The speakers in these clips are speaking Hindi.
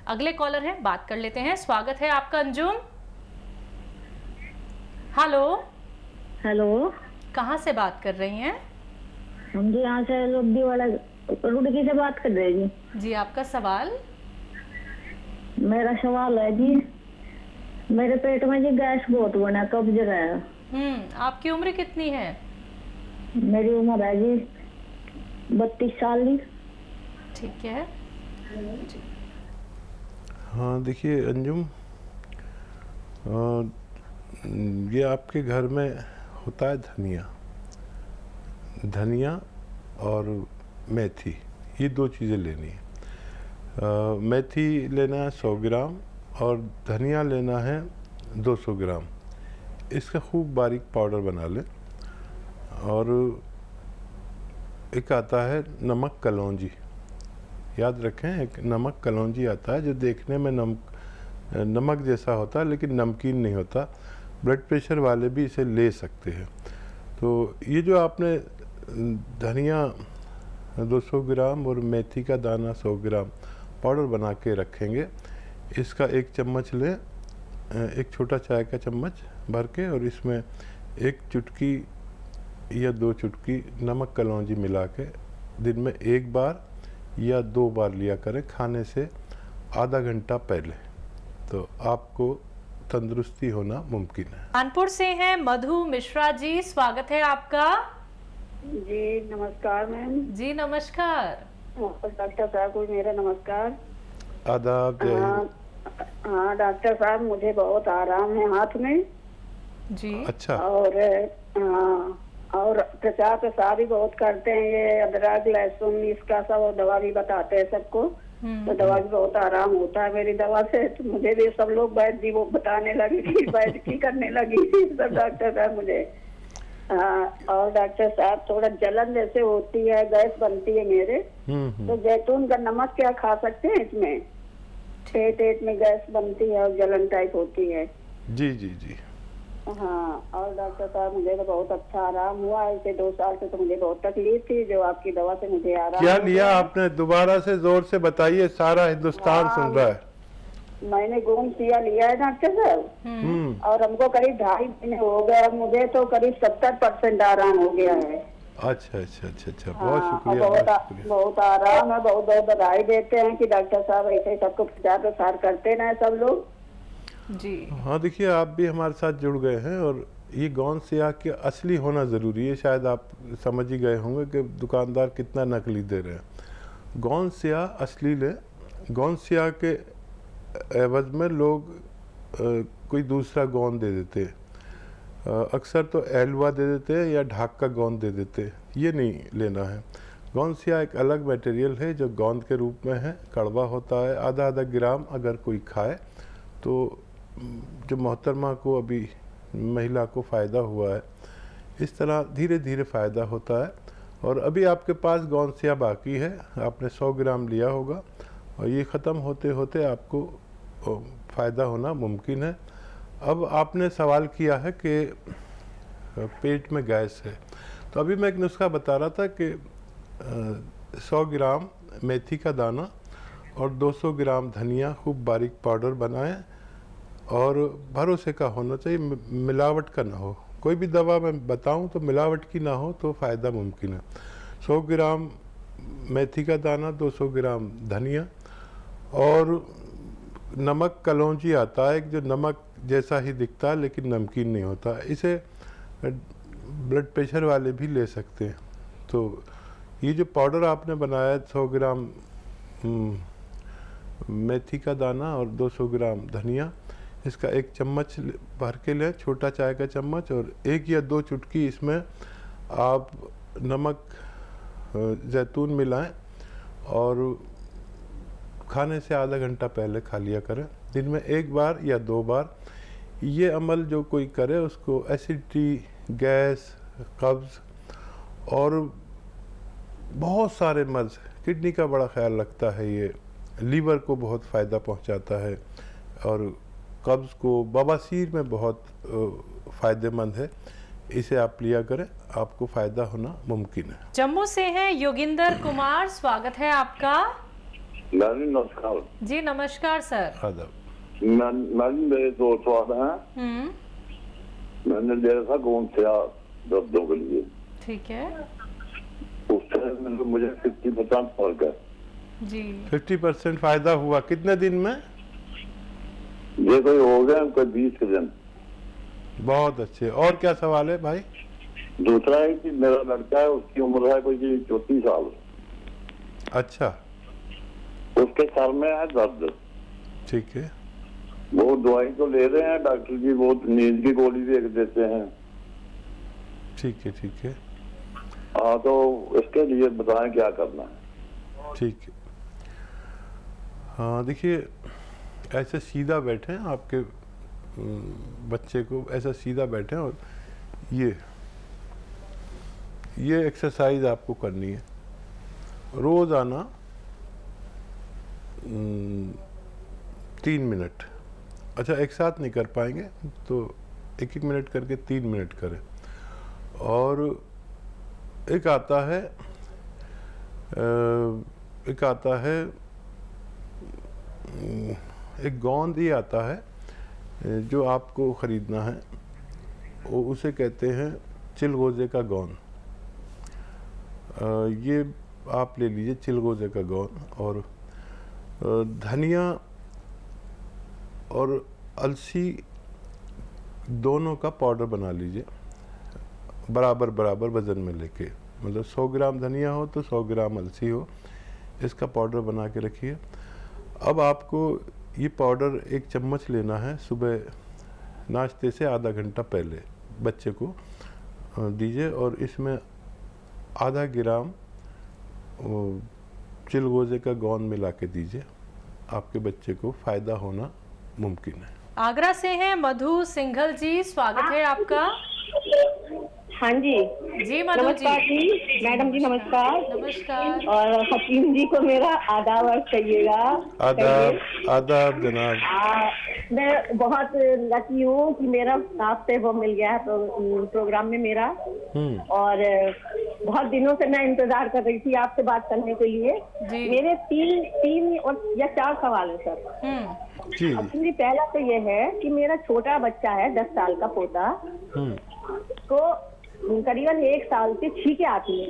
अगले कॉलर हैं, बात कर लेते हैं। स्वागत है आपका अंजुम। हेलो। हेलो, कहाँ से बात कर रही हैं? हम जी यहाँ से रुड्डी वाला रुड़की से बात कर रहे हैं जी। जी, आपका सवाल? मेरा सवाल है जी, मेरे पेट में जी गैस बहुत बना, कब्ज है। आपकी उम्र कितनी है? मेरी उम्र है जी 32 साल जी। ठीक है। हाँ देखिए अंजुम, ये आपके घर में होता है धनिया और मेथी, ये दो चीज़ें लेनी है। मेथी लेना है 100 ग्राम और धनिया लेना है 200 ग्राम। इसका खूब बारीक पाउडर बना लें। और एक आता है नमक कलौंजी, याद रखें, एक नमक कलौंजी आता है जो देखने में नमक जैसा होता है लेकिन नमकीन नहीं होता। ब्लड प्रेशर वाले भी इसे ले सकते हैं। तो ये जो आपने धनिया 200 ग्राम और मेथी का दाना 100 ग्राम पाउडर बना के रखेंगे, इसका एक चम्मच लें, एक छोटा चाय का चम्मच भर के, और इसमें एक चुटकी या 2 चुटकी नमक कलौंजी मिला के दिन में 1 बार या 2 बार लिया करें, खाने से आधा घंटा पहले। तो आपको तंदुरुस्ती होना मुमकिन है। कानपुर से हैं मधु मिश्रा जी, स्वागत है आपका। जी नमस्कार मैम। जी नमस्कार। डॉक्टर साहब को मेरा नमस्कार। आदाब। हाँ डॉक्टर साहब, मुझे बहुत आराम है हाथ में जी। अच्छा। और हाँ, और प्रचार प्रसार भी बहुत करते हैं, ये अदरक लहसुन इसका सब दवा भी बताते हैं सबको। तो दवा भी बहुत आराम होता है मेरी दवा से। तो मुझे भी सब लोग वैद्य जी वो बताने लगी थी, वैद्य की करने लगी थी सब डॉक्टर साहब मुझे। हाँ, और डॉक्टर साहब थोड़ा जलन जैसे होती है, गैस बनती है मेरे, तो जैतून का नमक क्या खा सकते हैं इसमें? पेट में गैस बनती है और जलन टाइप होती है। जी जी जी। हाँ, और डॉक्टर साहब मुझे तो बहुत अच्छा आराम हुआ है। इसे 2 साल से तो मुझे बहुत तकलीफ थी, जो आपकी दवा से मुझे आराम क्या हो लिया गया। आपने? दोबारा से जोर से बताइए, सारा हिंदुस्तान सुन रहा है। मैंने गोमसिया लिया है डॉक्टर साहब, और हमको करीब 2.5 महीने हो गए। मुझे तो करीब 70% आराम हो गया है। अच्छा अच्छा अच्छा अच्छा, बहुत शुक्रिया। बहुत आराम है। बहुत बहुत बधाई देते हैं कि डॉक्टर साहब ऐसे सबको प्रचार प्रसार करते रहे सब लोग जी। हाँ देखिए, आप भी हमारे साथ जुड़ गए हैं, और ये गौन सिया के असली होना ज़रूरी है। शायद आप समझ ही गए होंगे कि दुकानदार कितना नकली दे रहे हैं। गौन सिया असली ले। गौन सिया के एवज में लोग कोई दूसरा गोंद दे देते हैं। अक्सर तो एलवा दे देते हैं या ढाक का गोंद दे देते हैं। ये नहीं लेना है। गौंद सिया एक अलग मटेरियल है जो गोंद के रूप में है, कड़वा होता है। आधा आधा ग्राम अगर कोई खाए तो जो मोहतरमा को, अभी महिला को फ़ायदा हुआ है, इस तरह धीरे धीरे फ़ायदा होता है। और अभी आपके पास गौन सिया बाकी है, आपने 100 ग्राम लिया होगा, और ये ख़त्म होते होते आपको फ़ायदा होना मुमकिन है। अब आपने सवाल किया है कि पेट में गैस है, तो अभी मैं एक नुस्खा बता रहा था कि 100 ग्राम मेथी का दाना और 200 ग्राम धनिया खूब बारीक पाउडर बनाएं, और भरोसे का होना चाहिए, मिलावट का ना हो। कोई भी दवा मैं बताऊं तो मिलावट की ना हो तो फ़ायदा मुमकिन है। 100 ग्राम मेथी का दाना, 200 ग्राम धनिया, और नमक कलौंजी आता है, जो नमक जैसा ही दिखता है लेकिन नमकीन नहीं होता। इसे ब्लड प्रेशर वाले भी ले सकते हैं। तो ये जो पाउडर आपने बनाया है, 100 ग्राम मेथी का दाना और 200 ग्राम धनिया, इसका एक चम्मच भर के लें, छोटा चाय का चम्मच, और 1 या 2 चुटकी इसमें आप नमक जैतून मिलाएं, और खाने से आधा घंटा पहले खा लिया करें। दिन में 1 बार या 2 बार। ये अमल जो कोई करे उसको एसिडिटी, गैस, कब्ज़ और बहुत सारे मर्ज़, किडनी का बड़ा ख्याल रखता है ये, लीवर को बहुत फ़ायदा पहुंचाता है, और कब्ज़ को, बवासीर में बहुत फ़ायदेमंद है। इसे आप लिया करें, आपको फ़ायदा होना मुमकिन है। जम्मू से हैं योगिंदर कुमार, स्वागत है आपका। मैडम नमस्कार। जी नमस्कार सर। आदाब। मैडम मेरे दो सवाल हैं। मैंने लिया था कौन से दर्दों के लिए, ठीक है उससे मुझे 50% फर्क है। जी 50% फायदा हुआ कितने दिन में? ये कोई हो गया कोई 20 के दिन। बहुत अच्छे। और क्या सवाल है भाई? दूसरा है कि मेरा लड़का है, उसकी उम्र है कोई 34 साल। अच्छा उसके सर में है दर्द। ठीक है। वो दवाई तो ले रहे हैं डॉक्टर जी, वो नींद की गोली भी एक देते हैं। ठीक है ठीक है हाँ, तो इसके लिए बताएं क्या करना है। ठीक है। हाँ देखिए, ऐसे सीधा बैठे आपके बच्चे को ऐसा सीधा बैठे और ये एक्सरसाइज आपको करनी है रोज़ाना 3 मिनट। अच्छा एक साथ नहीं कर पाएंगे तो 1-1 मिनट करके 3 मिनट करें। और एक आता है एक गोंद ही आता है जो आपको ख़रीदना है, वो उसे कहते हैं चिलगोज़े का गोंद। ये आप ले लीजिए चिलगोज़े का गोंद, और धनिया और अलसी दोनों का पाउडर बना लीजिए बराबर बराबर वज़न में लेके, मतलब 100 ग्राम धनिया हो तो 100 ग्राम अलसी हो, इसका पाउडर बना के रखिए। अब आपको ये पाउडर 1 चम्मच लेना है, सुबह नाश्ते से आधा घंटा पहले बच्चे को दीजिए, और इसमें आधा ग्राम चिलगोज़े का गोंद मिला के दीजिए। आपके बच्चे को फ़ायदा होना मुमकिन है। आगरा से हैं मधु सिंघल जी, स्वागत है आपका। हाँ जी जी मधु नमस्कार जी। मैडम जी नमस्कार। नमस्कार। और हकीम जी को मेरा आदाब अर्ज करिएगा। आदाब आदाब जनाब। मैं बहुत लकी हूँ कि मेरा आपसे वो मिल गया है प्रोग्राम में मेरा, और बहुत दिनों से मैं इंतजार कर रही थी आपसे बात करने के लिए। जी। मेरे तीन और या 4 सवाल है सर। जी एक्चुअली पहला तो ये है कि मेरा छोटा बच्चा है 10 साल का पोता, तो करीबन 1 साल से छींके आती है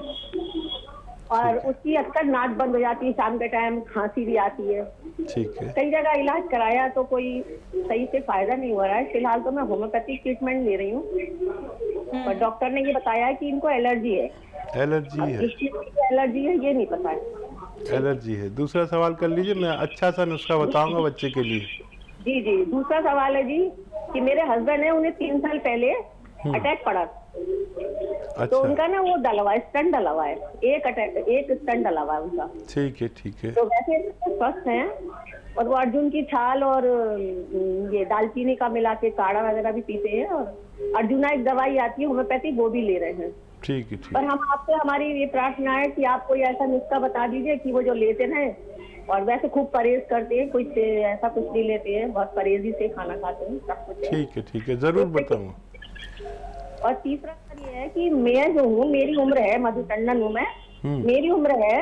और उसकी अक्सर नाक बंद हो जाती है, शाम के टाइम खांसी भी आती है। ठीक है। कई जगह इलाज कराया तो कोई सही से फायदा नहीं हो रहा है। फिलहाल तो मैं होम्योपैथिक ट्रीटमेंट ले रही हूँ, पर डॉक्टर ने ये बताया है कि इनको एलर्जी है। एलर्जी है? इस चीज की एलर्जी है ये नहीं पता है। एलर्जी है। दूसरा सवाल कर लीजिए, मैं अच्छा सा नुस्खा बताऊंगा बच्चे के लिए। जी जी दूसरा सवाल है जी कि मेरे हस्बैंड है, उन्हें 3 साल पहले अटैक पड़ा। अच्छा। तो उनका ना वो डलवा है, स्टंट डलवा है, एक स्टंट डलवा है उनका। ठीक है ठीक है। तो वैसे स्वस्थ हैं, और वो अर्जुन की छाल और ये दालचीनी का मिला के काढ़ा वगैरह भी पीते हैं, और अर्जुना एक दवाई आती है होम्योपैथिक, वो भी ले रहे हैं। ठीक है ठीक पर है। हम आपसे हमारी ये प्रार्थना है कि आप कोई ऐसा नुस्खा बता दीजिए कि वो जो लेते हैं, और वैसे खूब परहेज करते हैं, कुछ ऐसा कुछ नहीं लेते हैं, बहुत परहेजी से खाना खाते हैं, सब कुछ है। ठीक है ज़रूर बताऊंगा। और तीसरा ये है कि मैं जो हूँ, मेरी उम्र है, मधु टंडन हूँ मैं, मेरी उम्र है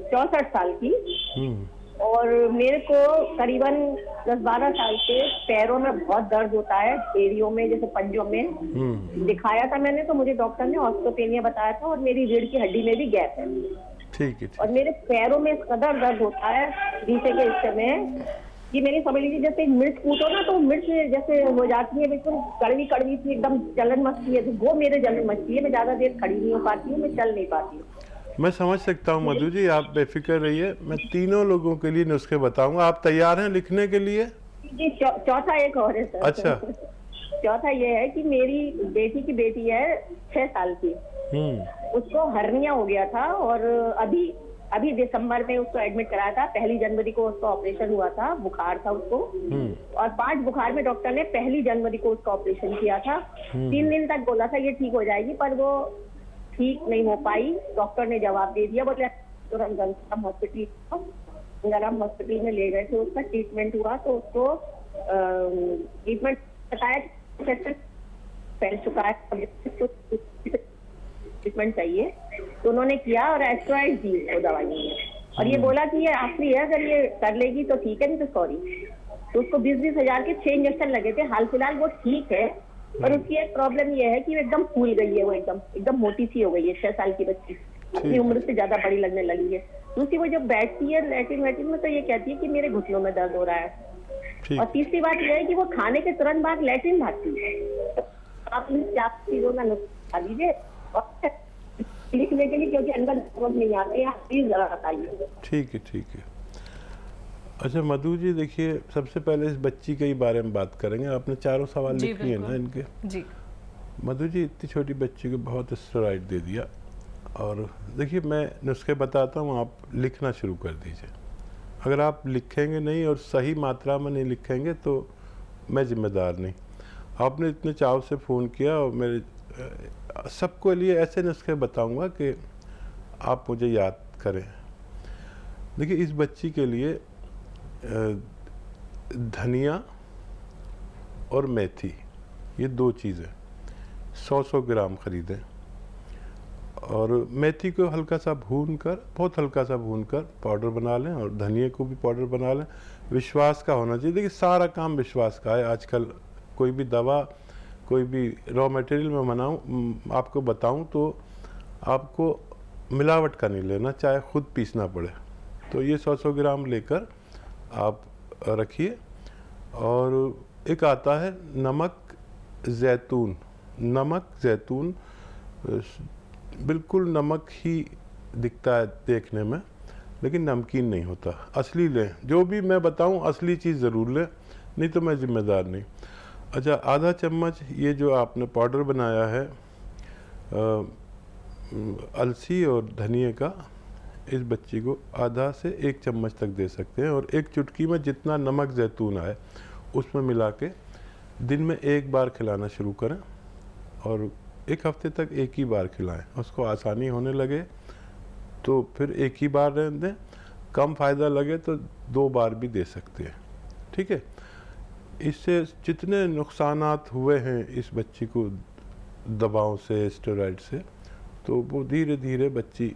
64 साल की, और मेरे को करीबन 10-12 साल से पैरों में बहुत दर्द होता है, एड़ियों में, जैसे पंजों में। दिखाया था मैंने, तो मुझे डॉक्टर ने ऑस्टियोपेनिया बताया था, और मेरी रीढ़ की हड्डी में भी गैप है। ठीक है। और मेरे पैरों में इस कदर दर्द होता है नीचे के हिस्से में कि मेरी समझ लीजिए जैसे मिर्च कूटो ना, तो मिर्च जैसे हो जाती है, बिल्कुल कड़वी कड़वी सी एकदम जलन मचती है, तो वो मेरे जलन मचती है। मैं ज्यादा देर खड़ी नहीं हो पाती हूँ, मैं चल नहीं पाती हूँ। मैं समझ सकता हूँ मधु जी, आप बेफिक्र रहिए, मैं तीनों लोगों के लिए नुस्खे बताऊंगा। आप तैयार हैं लिखने के लिए? जी चौथा एक और है सर। अच्छा। चौथा ये है कि मेरी बेटी की बेटी है 6 साल की, उसको हर्निया हो गया था, और अभी दिसंबर में उसको एडमिट कराया था। 1 जनवरी को उसका ऑपरेशन हुआ था, बुखार था उसको, और 5 बुखार में डॉक्टर ने 1 जनवरी को उसका ऑपरेशन किया था। 3 दिन तक बोला था ये ठीक हो जाएगी, पर वो ठीक नहीं हो पाई। डॉक्टर ने जवाब दे दिया, बोले तुरंत गंगाराम हॉस्पिटल में ले गए थे, उसका ट्रीटमेंट हुआ, तो उसको ट्रीटमेंट बताया फैल चुका है, ट्रीटमेंट चाहिए, तो उन्होंने किया और एस्ट्रॉइड दी वो दवाई में, और ये बोला कि ये असली है, अगर ये कर लेगी तो ठीक है, नहीं तो सॉरी। तो उसको 20-20 हजार के 6 इंजेक्शन लगे थे। हाल फिलहाल वो ठीक है, पर उसकी एक प्रॉब्लम ये है कि वो एकदम फूल गई है, वो एकदम मोटी सी हो गई है। 6 साल की बच्ची अपनी उम्र से ज्यादा बड़ी लगने लगी है। दूसरी, वो जब बैठती है लैट्रिन में तो ये कहती है कि मेरे घुटनों में दर्द हो रहा है। और तीसरी बात यह है कि वो खाने के तुरंत बाद लैट्रिन भागती है। तो आप इन 4 चीजों का नुस्खा लीजिए और लिखने के लिए, क्योंकि अंदर समझ नहीं आते हैं, प्लीज जरा बताइए। ठीक है। अच्छा मधु जी, देखिए सबसे पहले इस बच्ची के ही बारे में बात करेंगे। आपने चारों सवाल लिख लिए ना इनके? जी। मधु जी, इतनी छोटी बच्ची को बहुत स्टेरॉइड दे दिया, और देखिए मैं नुस्खे बताता हूँ, आप लिखना शुरू कर दीजिए। अगर आप लिखेंगे नहीं और सही मात्रा में नहीं लिखेंगे तो मैं जिम्मेदार नहीं। आपने इतने चाव से फ़ोन किया, और मेरे सबको लिए ऐसे नुस्खे बताऊंगा कि आप मुझे याद करें। देखिए इस बच्ची के लिए धनिया और मेथी, ये 2 चीज़ें 100-100 ग्राम ख़रीदें, और मेथी को हल्का सा भूनकर, बहुत हल्का सा भूनकर पाउडर बना लें, और धनिया को भी पाउडर बना लें। विश्वास का होना चाहिए। देखिए सारा काम विश्वास का है। आजकल कोई भी दवा, कोई भी रॉ मटेरियल में आपको बताऊं तो आपको मिलावट का नहीं लेना, चाहे खुद पीसना पड़े। तो ये 100-100 ग्राम लेकर आप रखिए। और एक आता है नमक जैतून, बिल्कुल नमक ही दिखता है देखने में, लेकिन नमकीन नहीं होता। असली लें, जो भी मैं बताऊं असली चीज़ ज़रूर लें, नहीं तो मैं जिम्मेदार नहीं। अच्छा, आधा चम्मच ये जो आपने पाउडर बनाया है अलसी और धनिए का, इस बच्ची को आधा से 1 चम्मच तक दे सकते हैं। और 1 चुटकी में जितना नमक जैतून आए उसमें मिला के दिन में 1 बार खिलाना शुरू करें, और 1 हफ्ते तक 1 ही बार खिलाएं। उसको आसानी होने लगे तो फिर 1 ही बार रहने दें, कम फ़ायदा लगे तो 2 बार भी दे सकते हैं। ठीक है। इससे जितने नुकसानात हुए हैं इस बच्ची को दवाओं से, स्टेरॉइड से, तो वो धीरे धीरे बच्ची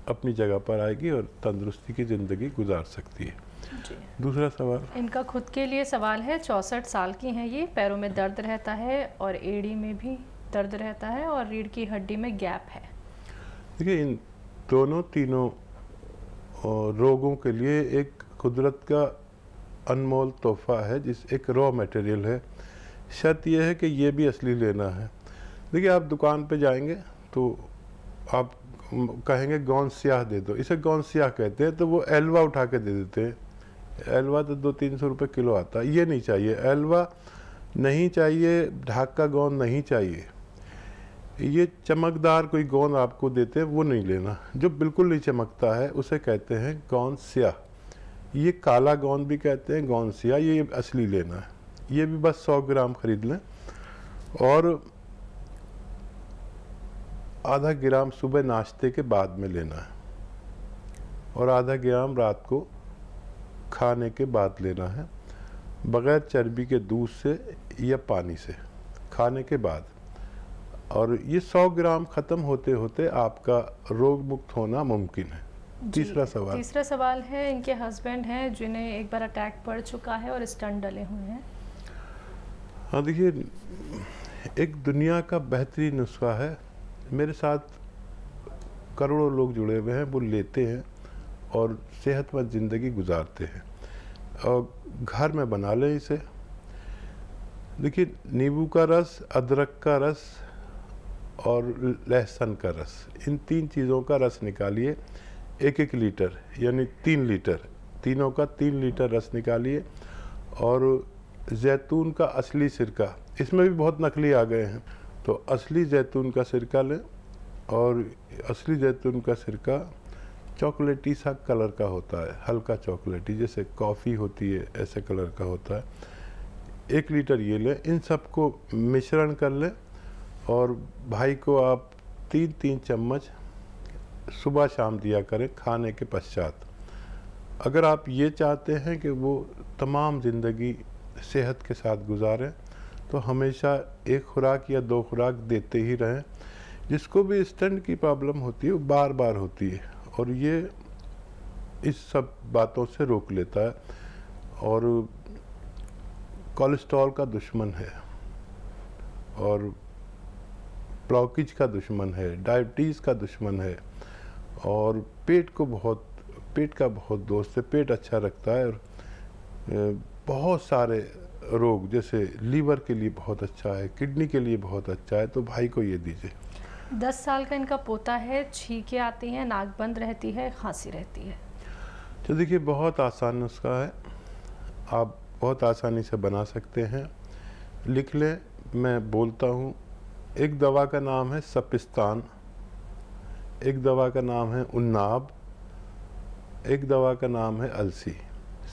अपनी जगह पर आएगी और तंदुरुस्ती की ज़िंदगी गुजार सकती है। दूसरा सवाल इनका खुद के लिए सवाल है। 64 साल की हैं ये, पैरों में दर्द रहता है और एड़ी में भी दर्द रहता है और रीढ़ की हड्डी में गैप है। देखिए इन तीनों रोगों के लिए एक कुदरत का अनमोल तोहफा है, एक रॉ मटेरियल है। शर्त यह है कि ये भी असली लेना है। देखिए आप दुकान पे जाएंगे तो आप कहेंगे गौन स्याह दे दो, इसे गौन स्याह कहते हैं, तो वो एलवा उठा के दे देते हैं। एलवा तो 200-300 रुपये किलो आता है। ये नहीं चाहिए, एलवा नहीं चाहिए, ढाका गोंद नहीं चाहिए। ये चमकदार कोई गोंद आपको देते हैं वो नहीं लेना। जो बिल्कुल नहीं चमकता है उसे कहते हैं गोंद स्याह। ये काला गोंद भी कहते हैं, गोंद स्याह, ये असली लेना है। ये भी बस 100 ग्राम खरीद लें, और आधा ग्राम सुबह नाश्ते के बाद में लेना है, और आधा ग्राम रात को खाने के बाद लेना है, बग़ैर चर्बी के दूध से या पानी से, खाने के बाद। और ये 100 ग्राम ख़त्म होते होते आपका रोग मुक्त होना मुमकिन है। तीसरा सवाल है, इनके हस्बैंड हैं जिन्हें एक बार अटैक पड़ चुका है और स्टंट डले हुए हैं। हाँ देखिए, एक दुनिया का बेहतरीन नुस्खा है। मेरे साथ करोड़ों लोग जुड़े हुए हैं, वो लेते हैं और सेहतमंद ज़िंदगी गुजारते हैं। और घर में बना लें इसे। देखिए नींबू का रस, अदरक का रस और लहसुन का रस, इन 3 चीज़ों का रस निकालिए। 1-1 लीटर यानी 3 लीटर, तीनों का 3 लीटर रस निकालिए। और जैतून का असली सिरका, इसमें भी बहुत नकली आ गए हैं, तो असली जैतून का सिरका लें। और असली जैतून का सिरका चॉकलेटी सा कलर का होता है, हल्का चॉकलेटी, जैसे कॉफ़ी होती है ऐसे कलर का होता है। 1 लीटर ये लें। इन सबको मिश्रण कर लें, और भाई को आप 3-3 चम्मच सुबह शाम दिया करें खाने के पश्चात। अगर आप ये चाहते हैं कि वो तमाम ज़िंदगी सेहत के साथ गुजारें, तो हमेशा 1 खुराक या 2 खुराक देते ही रहें। जिसको भी स्टंट की प्रॉब्लम होती है वो बार बार होती है, और ये इस सब बातों से रोक लेता है। और कोलेस्ट्रॉल का दुश्मन है और ब्लॉकेज का दुश्मन है, डायबिटीज़ का दुश्मन है और पेट का बहुत दोस्त है। पेट अच्छा रखता है और बहुत सारे रोग जैसे लीवर के लिए बहुत अच्छा है, किडनी के लिए बहुत अच्छा है। तो भाई को ये दीजिए। 10 साल का इनका पोता है, छींकें आती हैं, नाक बंद रहती है, खांसी रहती है। तो देखिए बहुत आसान नुस्खा है, आप बहुत आसानी से बना सकते हैं। लिख लें, मैं बोलता हूँ। एक दवा का नाम है सपिस्तान, एक दवा का नाम है उन्नाब, एक दवा का नाम है अलसी।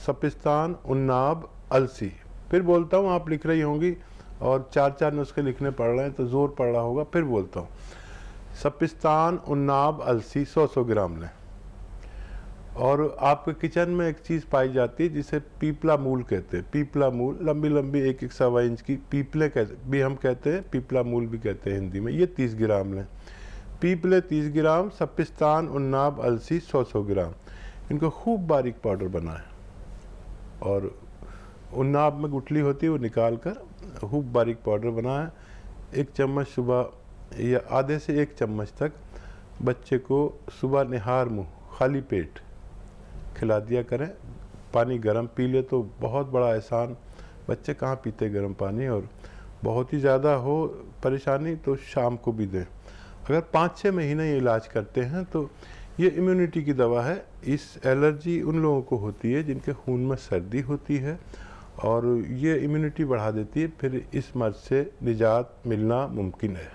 सपिस्तान, उन्नाब, अलसी। फिर बोलता हूँ, आप लिख रही होंगी और 4-4 नुस्खे लिखने पड़ रहे हैं तो ज़ोर पड़ रहा होगा। फिर बोलता हूँ, सपिस्तान, उन्नाब, अलसी 100-100 ग्राम लें। और आपके किचन में एक चीज़ पाई जाती है जिसे पीपला मूल कहते हैं। पीपला मूल, लंबी लंबी 1-1 सवा इंच की पीपले भी हम कहते हैं, पीपला मूल भी कहते हैं हिंदी में। ये 30 ग्राम लें। पीपले 30 ग्राम, सपिस्तान, उन्नाब, अलसी 100-100 ग्राम। इनको खूब बारीक पाउडर बनाएं और उन्नाब में गुठली होती है वो निकाल कर खूब बारीक पाउडर बनाएं। 1 चम्मच सुबह या आधे से 1 चम्मच तक बच्चे को सुबह निहार मुँह खाली पेट खिला दिया करें। पानी गर्म पी ले तो बहुत बड़ा एहसान। बच्चे कहाँ पीते गर्म पानी, और बहुत ही ज़्यादा हो परेशानी तो शाम को भी दें। अगर 5-6 महीने ये इलाज करते हैं तो ये इम्यूनिटी की दवा है। इस एलर्जी उन लोगों को होती है जिनके खून में सर्दी होती है और ये इम्यूनिटी बढ़ा देती है, फिर इस मर्ज से निजात मिलना मुमकिन है।